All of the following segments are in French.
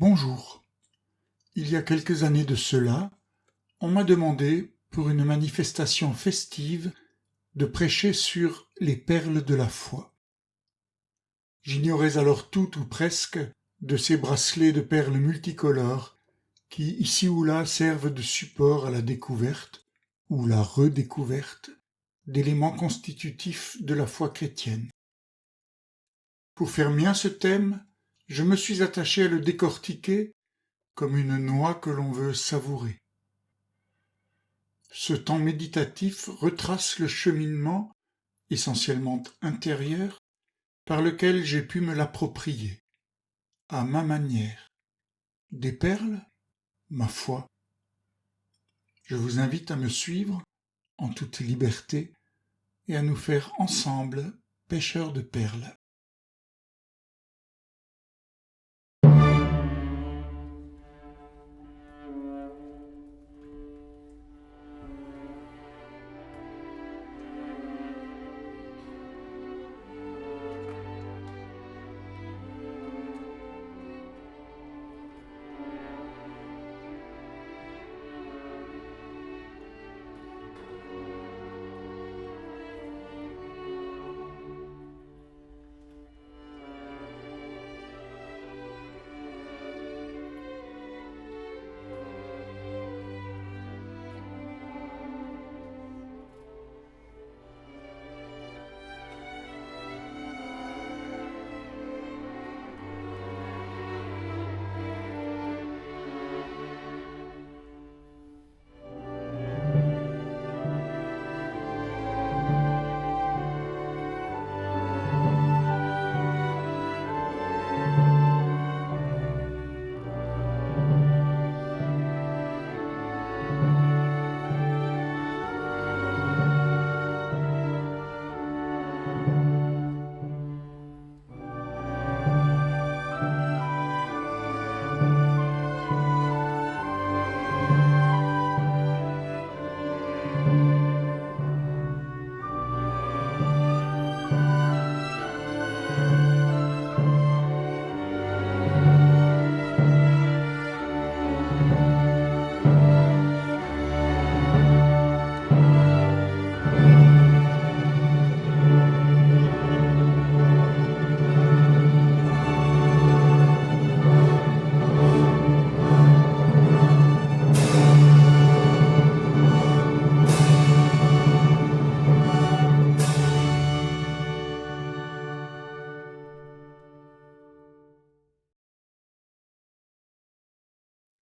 Bonjour. Il y a quelques années de cela, on m'a demandé, pour une manifestation festive, de prêcher sur les perles de la foi. J'ignorais alors tout ou presque de ces bracelets de perles multicolores qui, ici ou là, servent de support à la découverte ou la redécouverte d'éléments constitutifs de la foi chrétienne. Pour faire mien ce thème, je me suis attaché à le décortiquer comme une noix que l'on veut savourer. Ce temps méditatif retrace le cheminement, essentiellement intérieur, par lequel j'ai pu me l'approprier, à ma manière. Des perles, ma foi. Je vous invite à me suivre, en toute liberté, et à nous faire ensemble pêcheurs de perles.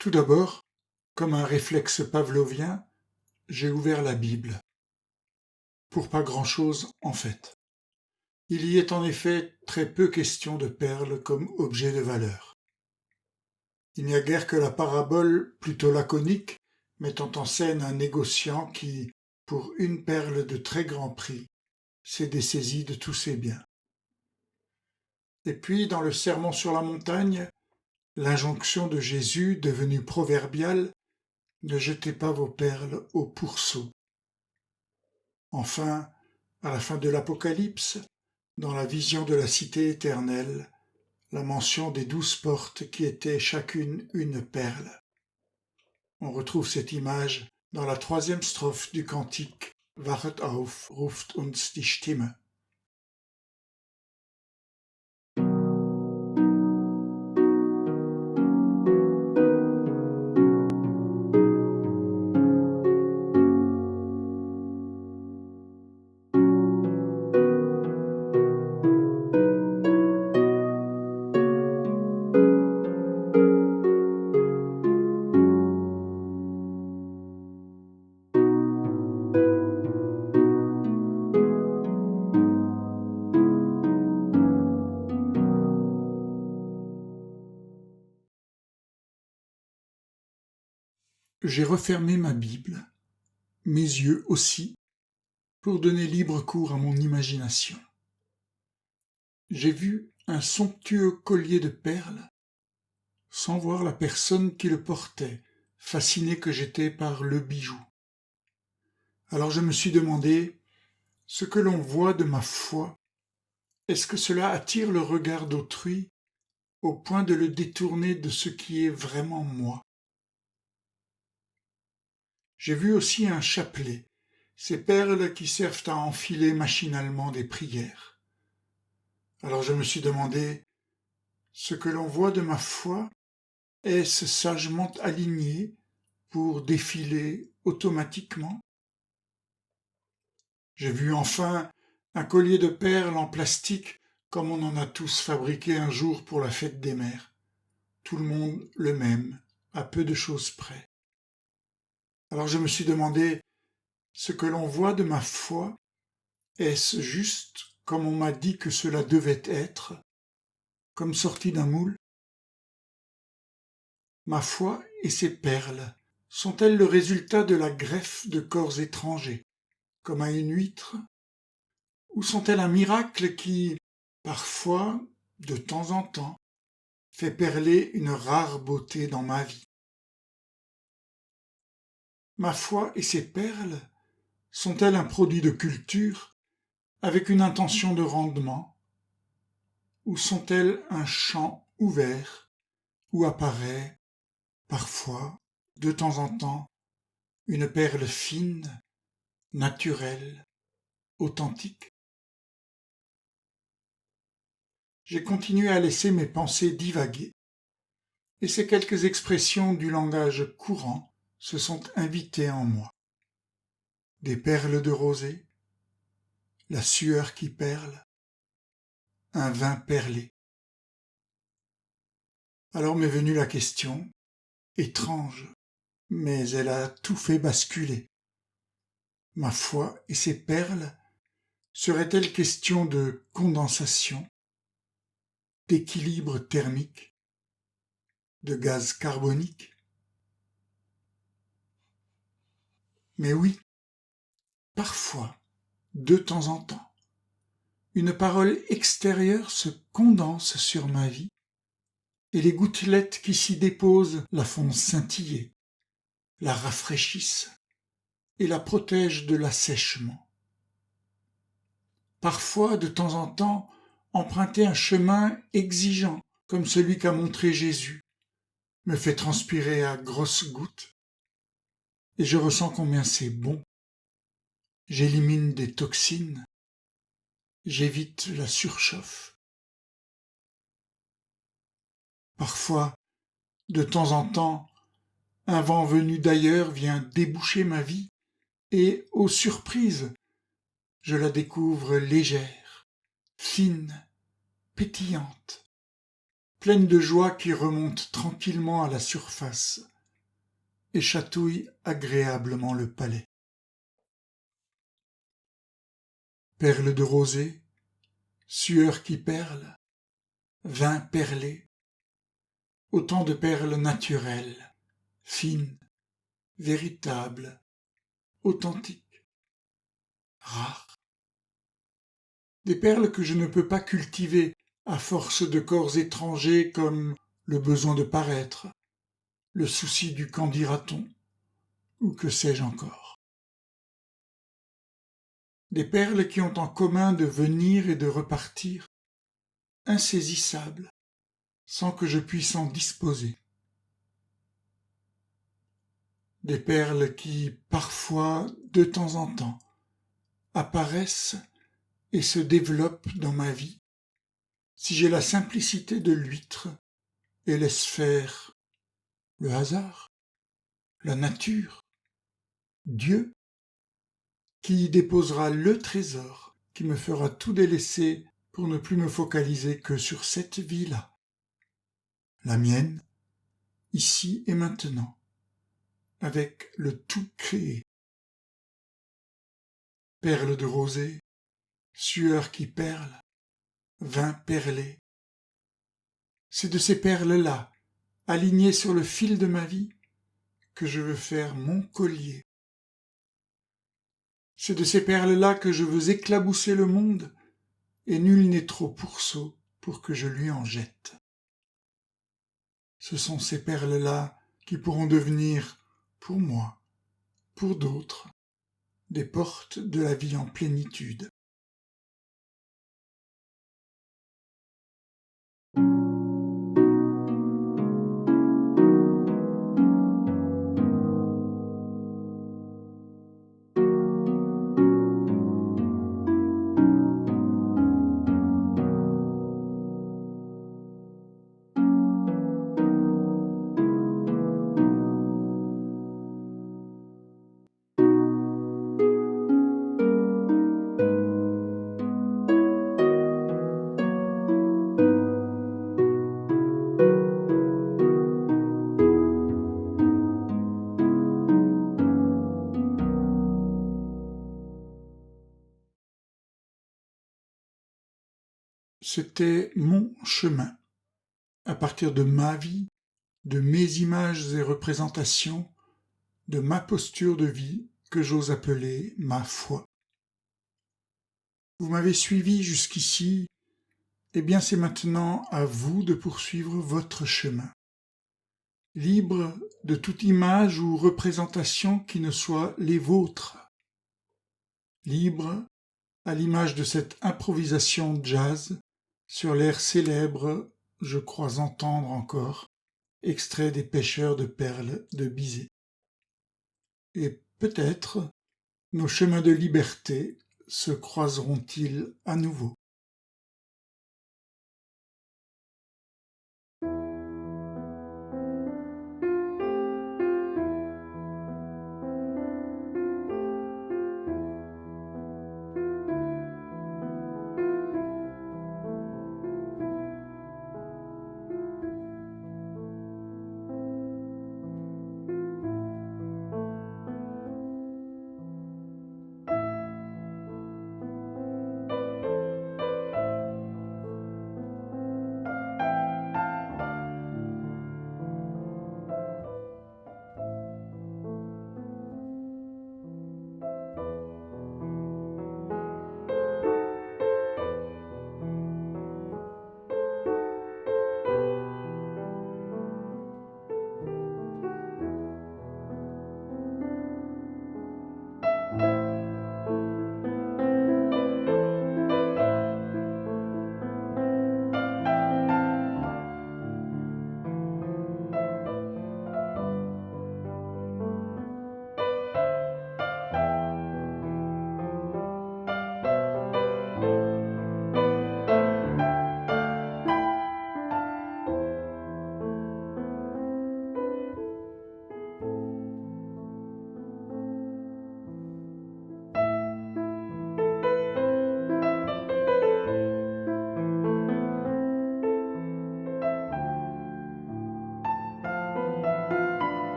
Tout d'abord, comme un réflexe pavlovien, j'ai ouvert la Bible. Pour pas grand-chose, en fait. Il y est en effet très peu question de perles comme objet de valeur. Il n'y a guère que la parabole, plutôt laconique, mettant en scène un négociant qui, pour une perle de très grand prix, s'est dessaisi de tous ses biens. Et puis, dans le Sermon sur la montagne, l'injonction de Jésus, devenue proverbiale, ne jetez pas vos perles au pourceau. Enfin, à la fin de l'Apocalypse, dans la vision de la cité éternelle, la mention des 12 portes qui étaient chacune une perle. On retrouve cette image dans la 3e strophe du cantique Wachet auf, ruft uns die Stimme. J'ai refermé ma Bible, mes yeux aussi, pour donner libre cours à mon imagination. J'ai vu un somptueux collier de perles, sans voir la personne qui le portait, fasciné que j'étais par le bijou. Alors je me suis demandé, ce que l'on voit de ma foi, est-ce que cela attire le regard d'autrui au point de le détourner de ce qui est vraiment moi. J'ai vu aussi un chapelet, ces perles qui servent à enfiler machinalement des prières. Alors je me suis demandé, ce que l'on voit de ma foi, est-ce sagement aligné pour défiler automatiquement? J'ai vu enfin un collier de perles en plastique comme on en a tous fabriqué un jour pour la fête des mères. Tout le monde le même, à peu de choses près. Alors je me suis demandé, ce que l'on voit de ma foi, est-ce juste comme on m'a dit que cela devait être, comme sorti d'un moule? Ma foi et ses perles sont-elles le résultat de la greffe de corps étrangers, comme à une huître? Ou sont-elles un miracle qui, parfois, de temps en temps, fait perler une rare beauté dans ma vie? Ma foi et ses perles sont-elles un produit de culture avec une intention de rendement? Ou sont-elles un champ ouvert où apparaît, parfois, de temps en temps, une perle fine, naturelle, authentique? J'ai continué à laisser mes pensées divaguer, et ces quelques expressions du langage courant se sont invitées en moi. Des perles de rosée, la sueur qui perle, un vin perlé. Alors m'est venue la question, étrange, mais elle a tout fait basculer. Ma foi et ces perles, serait-elle question de condensation, d'équilibre thermique, de gaz carbonique? Mais oui, parfois, de temps en temps, une parole extérieure se condense sur ma vie et les gouttelettes qui s'y déposent la font scintiller, la rafraîchissent et la protègent de l'assèchement. Parfois, de temps en temps, emprunter un chemin exigeant, comme celui qu'a montré Jésus, me fait transpirer à grosses gouttes, et je ressens combien c'est bon. J'élimine des toxines, j'évite la surchauffe. Parfois, de temps en temps, un vent venu d'ailleurs vient déboucher ma vie, et, aux surprises, je la découvre légère, fine, pétillante, pleine de joie qui remonte tranquillement à la surface et chatouille agréablement le palais. Perles de rosée, sueur qui perle, vin perlé, autant de perles naturelles, fines, véritables, authentiques, rares. Des perles que je ne peux pas cultiver à force de corps étrangers comme le besoin de paraître, le souci du qu'en dira-t-on, ou que sais-je encore. Des perles qui ont en commun de venir et de repartir, insaisissables, sans que je puisse en disposer. Des perles qui, parfois, de temps en temps, apparaissent et se développent dans ma vie, si j'ai la simplicité de l'huître et laisse faire le hasard, la nature, Dieu, qui y déposera le trésor qui me fera tout délaisser pour ne plus me focaliser que sur cette vie-là, la mienne, ici et maintenant, avec le tout créé. Perles de rosée, sueur qui perle, vin perlé. C'est de ces perles-là, alignées sur le fil de ma vie, que je veux faire mon collier. C'est de ces perles-là que je veux éclabousser le monde, et nul n'est trop pourceau pour que je lui en jette. Ce sont ces perles-là qui pourront devenir, pour moi, pour d'autres, des portes de la vie en plénitude. C'était mon chemin, à partir de ma vie, de mes images et représentations, de ma posture de vie que j'ose appeler ma foi. Vous m'avez suivi jusqu'ici, eh bien c'est maintenant à vous de poursuivre votre chemin, libre de toute image ou représentation qui ne soit les vôtres, libre à l'image de cette improvisation jazz sur l'air célèbre, je crois entendre encore, extrait des pêcheurs de perles de Bizet. Et peut-être nos chemins de liberté se croiseront-ils à nouveau.